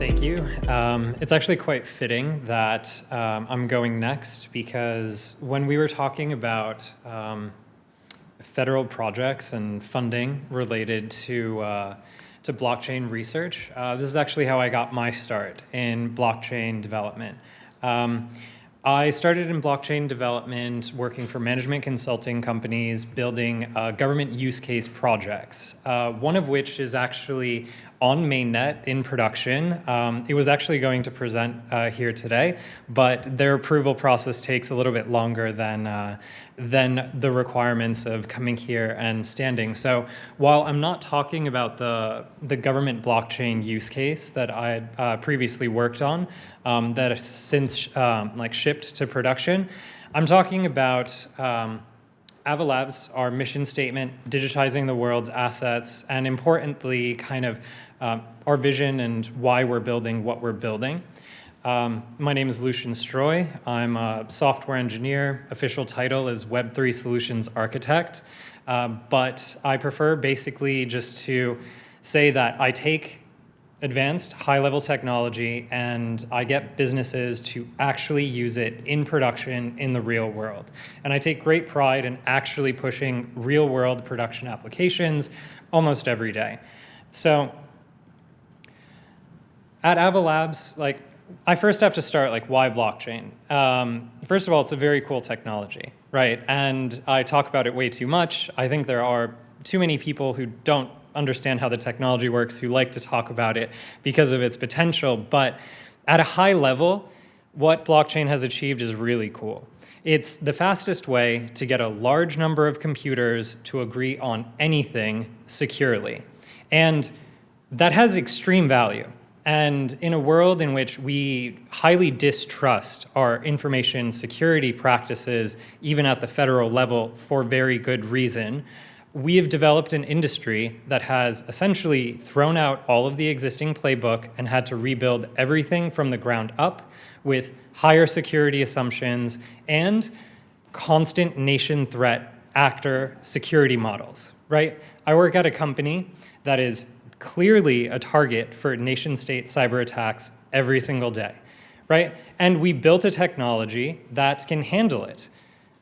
Thank you. It's actually quite fitting that I'm going next, because when we were talking about federal projects and funding related to blockchain research, this is actually how I got my start in blockchain development. I started in blockchain development working for management consulting companies, building government use case projects, one of which is actually on mainnet in production. It was actually going to present here today, but their approval process takes a little bit longer than the requirements of coming here and standing. So while I'm not talking about the government blockchain use case that I had previously worked on, that has since shipped to production, I'm talking about Ava Labs, our mission statement, digitizing the world's assets, and importantly, kind of our vision and why we're building what we're building. My name is Lucian Stroie. I'm a software engineer. Official title is Web3 Solutions Architect. But I prefer basically just to say that I take advanced high-level technology and I get businesses to actually use it in production in the real world. And I take great pride in actually pushing real-world production applications almost every day. So at Ava Labs, I first have to start, why blockchain? First of all, it's a very cool technology, right? And I talk about it way too much. I think there are too many people who don't understand how the technology works, who like to talk about it because of its potential. But at a high level, what blockchain has achieved is really cool. It's the fastest way to get a large number of computers to agree on anything securely. And that has extreme value. And in a world in which we highly distrust our information security practices, even at the federal level, for very good reason, we have developed an industry that has essentially thrown out all of the existing playbook and had to rebuild everything from the ground up with higher security assumptions and constant nation threat actor security models, right? I work at a company that is clearly a target for nation-state cyber attacks every single day, right? And we built a technology that can handle it.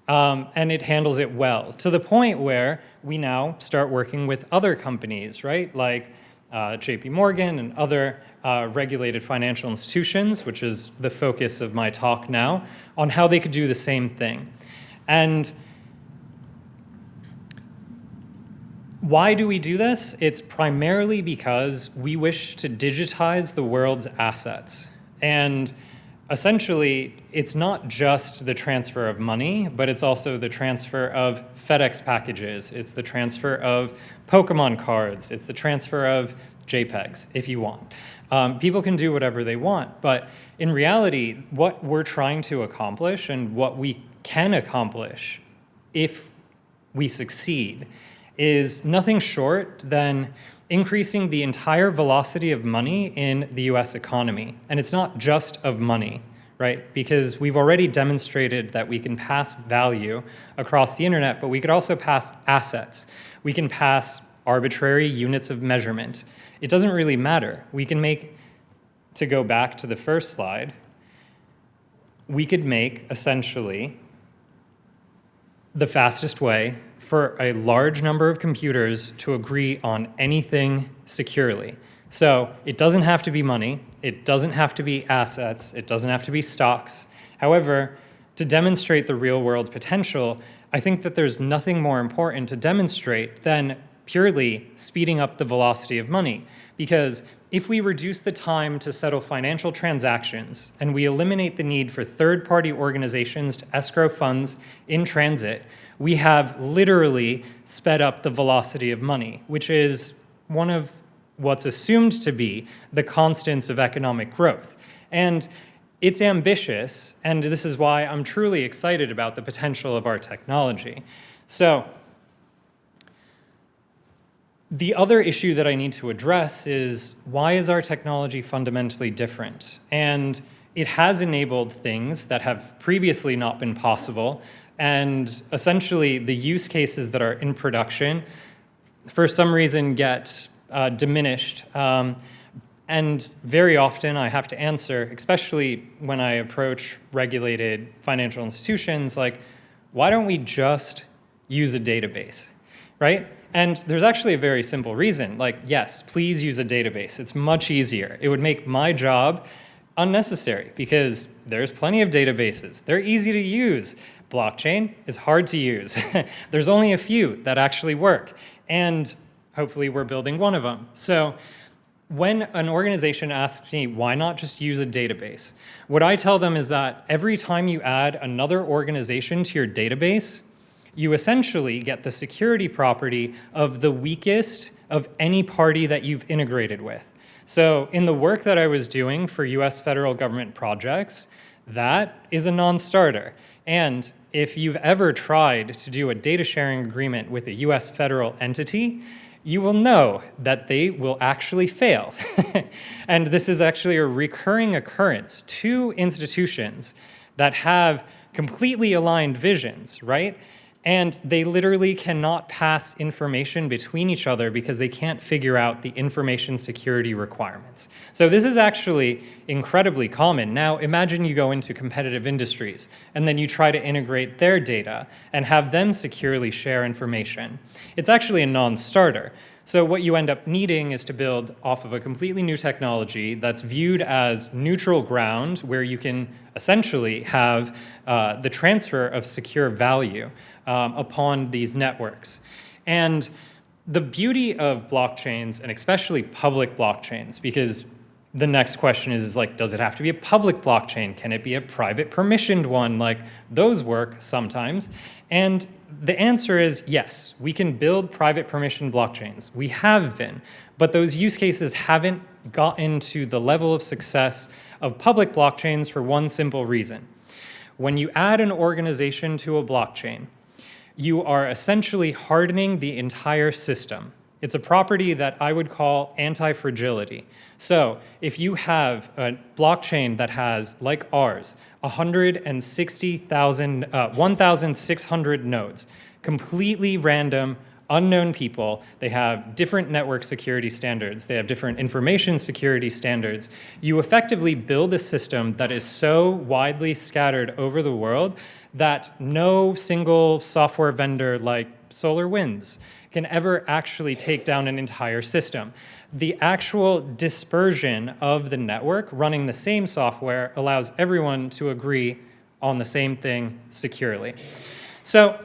And it handles it well, to the point where we now start working with other companies, right? Like JP Morgan and other regulated financial institutions, which is the focus of my talk now, on how they could do the same thing. And why do we do this? It's primarily because we wish to digitize the world's assets. And essentially, it's not just the transfer of money, but it's also the transfer of FedEx packages. It's the transfer of Pokemon cards. It's the transfer of JPEGs, if you want. People can do whatever they want, but in reality, what we're trying to accomplish and what we can accomplish if we succeed is nothing short than increasing the entire velocity of money in the US economy. And it's not just of money, right? Because we've already demonstrated that we can pass value across the internet, but we could also pass assets. We can pass arbitrary units of measurement. It doesn't really matter. We can make, to go back to the first slide, we could make essentially the fastest way for a large number of computers to agree on anything securely. So it doesn't have to be money, it doesn't have to be assets, it doesn't have to be stocks. However, to demonstrate the real world potential, I think that there's nothing more important to demonstrate than purely speeding up the velocity of money. Because if we reduce the time to settle financial transactions and we eliminate the need for third-party organizations to escrow funds in transit, we have literally sped up the velocity of money, which is one of what's assumed to be the constants of economic growth. And it's ambitious, and this is why I'm truly excited about the potential of our technology. So the other issue that I need to address is, why is our technology fundamentally different? And it has enabled things that have previously not been possible, and essentially the use cases that are in production for some reason get diminished And very often I have to answer, especially when I approach regulated financial institutions, like, why don't we just use a database, right? And there's actually a very simple reason. Like, yes, please use a database. It's much easier. It would make my job unnecessary because there's plenty of databases. They're easy to use. Blockchain is hard to use. There's only a few that actually work. And hopefully we're building one of them. So when an organization asks me, why not just use a database? What I tell them is that every time you add another organization to your database, you essentially get the security property of the weakest of any party that you've integrated with. So in the work that I was doing for US federal government projects, that is a non-starter. And if you've ever tried to do a data sharing agreement with a US federal entity, you will know that they will actually fail. And this is actually a recurring occurrence. Two institutions that have completely aligned visions, right? And they literally cannot pass information between each other because they can't figure out the information security requirements. So this is actually incredibly common. Now imagine you go into competitive industries and then you try to integrate their data and have them securely share information. It's actually a non-starter. So what you end up needing is to build off of a completely new technology that's viewed as neutral ground, where you can essentially have the transfer of secure value upon these networks. And the beauty of blockchains, and especially public blockchains, because the next question is like, does it have to be a public blockchain? Can it be a private permissioned one? Like, those work sometimes. And the answer is yes, we can build private permissioned blockchains. We have been, but those use cases haven't gotten to the level of success of public blockchains for one simple reason. When you add an organization to a blockchain, you are essentially hardening the entire system. It's a property that I would call anti-fragility. So if you have a blockchain that has, like ours, 1,600 nodes, completely random, unknown people, they have different network security standards, they have different information security standards, you effectively build a system that is so widely scattered over the world that no single software vendor like SolarWinds can ever actually take down an entire system. The actual dispersion of the network running the same software allows everyone to agree on the same thing securely. So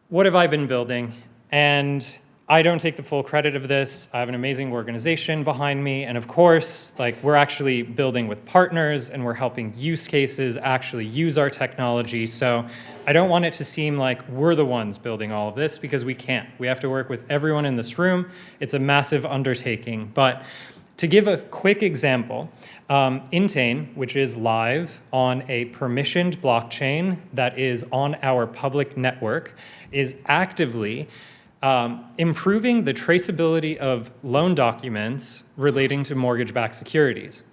what have I been building? And I don't take the full credit of this. I have an amazing organization behind me. And of course, like, we're actually building with partners and we're helping use cases actually use our technology. So I don't want it to seem like we're the ones building all of this, because we can't. We have to work with everyone in this room. It's a massive undertaking. But to give a quick example, Intane, which is live on a permissioned blockchain that is on our public network, is actively improving the traceability of loan documents relating to mortgage-backed securities.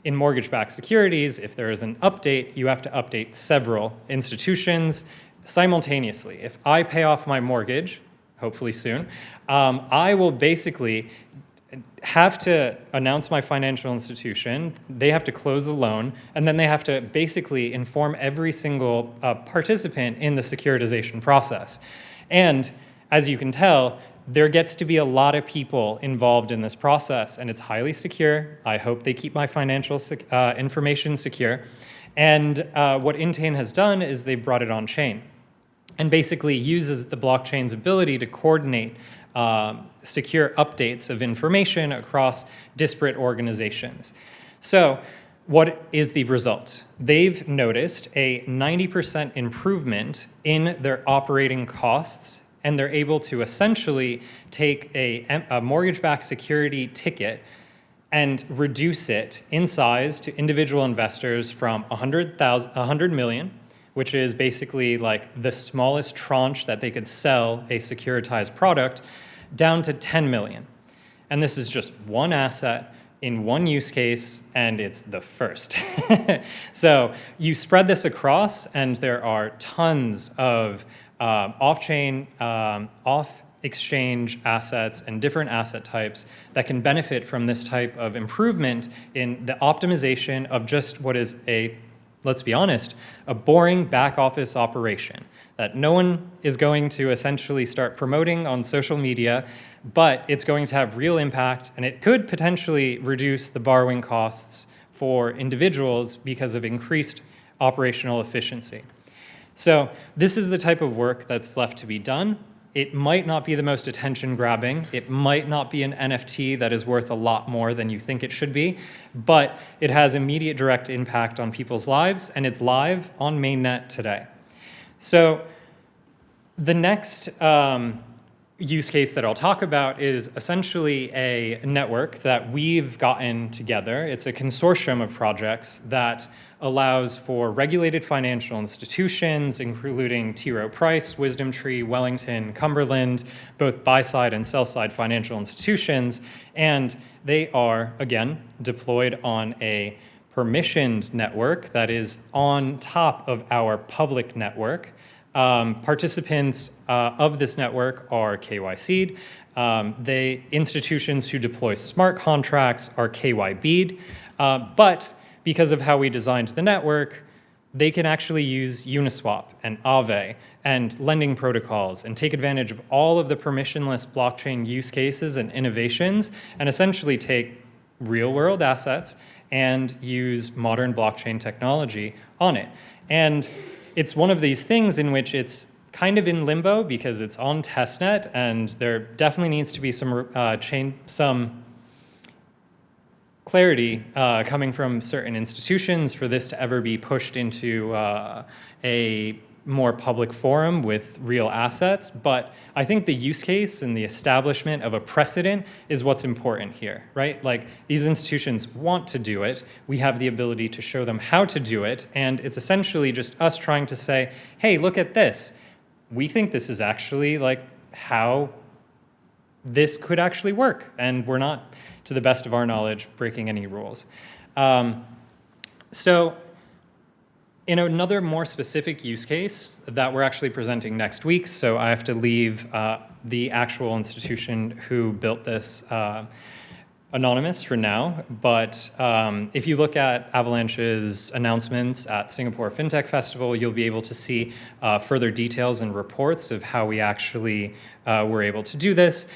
In mortgage-backed securities, if there is an update, you have to update several institutions simultaneously. If I pay off my mortgage, hopefully soon, I will basically have to announce my financial institution, they have to close the loan, and then they have to basically inform every single participant in the securitization process. And as you can tell, there gets to be a lot of people involved in this process, and it's highly secure. I hope they keep my financial information secure. And what Intane has done is they brought it on chain and basically uses the blockchain's ability to coordinate secure updates of information across disparate organizations. So what is the result? They've noticed a 90% improvement in their operating costs, and they're able to essentially take a mortgage-backed security ticket and reduce it in size to individual investors from 100 million, which is basically like the smallest tranche that they could sell a securitized product, down to 10 million. And this is just one asset in one use case, and it's the first. So you spread this across, and there are tons of off-chain, exchange assets and different asset types that can benefit from this type of improvement in the optimization of just what is let's be honest, a boring back office operation that no one is going to essentially start promoting on social media, but it's going to have real impact, and it could potentially reduce the borrowing costs for individuals because of increased operational efficiency. So this is the type of work that's left to be done. It might not be the most attention-grabbing. It might not be an NFT that is worth a lot more than you think it should be, but it has immediate direct impact on people's lives, and it's live on mainnet today. So the next use case that I'll talk about is essentially a network that we've gotten together. It's a consortium of projects that allows for regulated financial institutions, including T. Rowe Price, WisdomTree, Wellington, Cumberland, both buy-side and sell-side financial institutions, and they are, again, deployed on a permissioned network that is on top of our public network. Participants of this network are KYC'd. Institutions who deploy smart contracts are KYB'd, but because of how we designed the network, they can actually use Uniswap and Aave and lending protocols and take advantage of all of the permissionless blockchain use cases and innovations and essentially take real-world assets and use modern blockchain technology on it. And it's one of these things in which it's kind of in limbo because it's on testnet, and there definitely needs to be some clarity coming from certain institutions for this to ever be pushed into a more public forum with real assets. But I think the use case and the establishment of a precedent is what's important here, right? Like, these institutions want to do it. We have the ability to show them how to do it. And it's essentially just us trying to say, hey, look at this. We think this is actually like how this could actually work. And we're not, to the best of our knowledge, breaking any rules. So in another more specific use case that we're actually presenting next week, so I have to leave the actual institution who built this anonymous for now, but if you look at Avalanche's announcements at Singapore FinTech Festival, you'll be able to see further details and reports of how we actually were able to do this.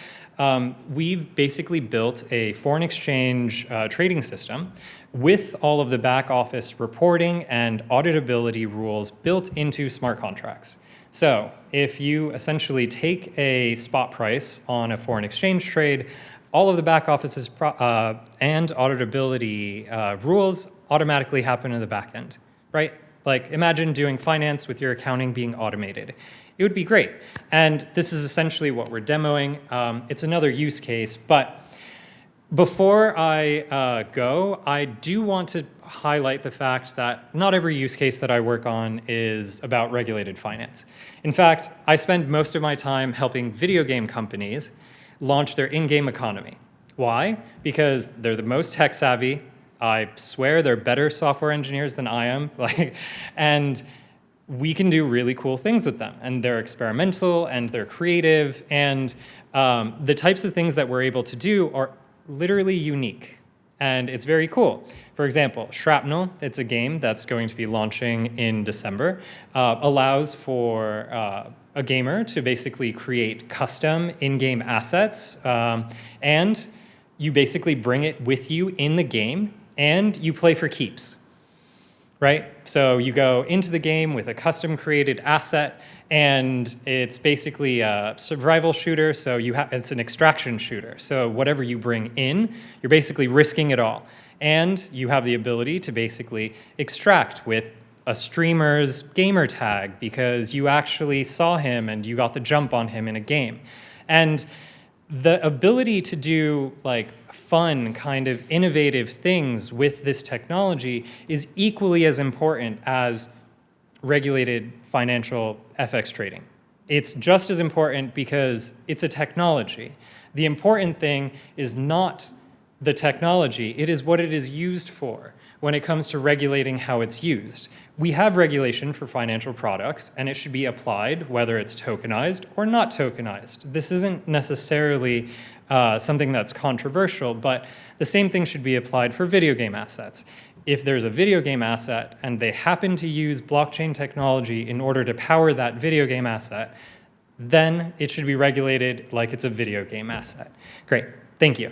We've basically built a foreign exchange trading system with all of the back office reporting and auditability rules built into smart contracts. So if you essentially take a spot price on a foreign exchange trade, all of the back office's and auditability rules automatically happen in the back end, right? Like, imagine doing finance with your accounting being automated. It would be great. And this is essentially what we're demoing. It's another use case, but before I go, I do want to highlight the fact that not every use case that I work on is about regulated finance. In fact, I spend most of my time helping video game companies launch their in-game economy. Why? Because they're the most tech savvy. I swear they're better software engineers than I am. And we can do really cool things with them. And they're experimental and they're creative. And the types of things that we're able to do are literally unique. And it's very cool. For example, Shrapnel, it's a game that's going to be launching in December, allows for a gamer to basically create custom in-game assets, and you basically bring it with you in the game, and you play for keeps, right? So you go into the game with a custom-created asset, and it's basically a survival shooter, so it's an extraction shooter. So whatever you bring in, you're basically risking it all. And you have the ability to basically extract with a streamer's gamer tag because you actually saw him and you got the jump on him in a game. And the ability to do like fun, kind of innovative things with this technology is equally as important as regulated financial FX trading. It's just as important because it's a technology. The important thing is not the technology, it is what it is used for. when it comes to regulating how it's used. We have regulation for financial products, and it should be applied whether it's tokenized or not tokenized. This isn't necessarily something that's controversial, but the same thing should be applied for video game assets. If there's a video game asset and they happen to use blockchain technology in order to power that video game asset, then it should be regulated like it's a video game asset. Great, thank you.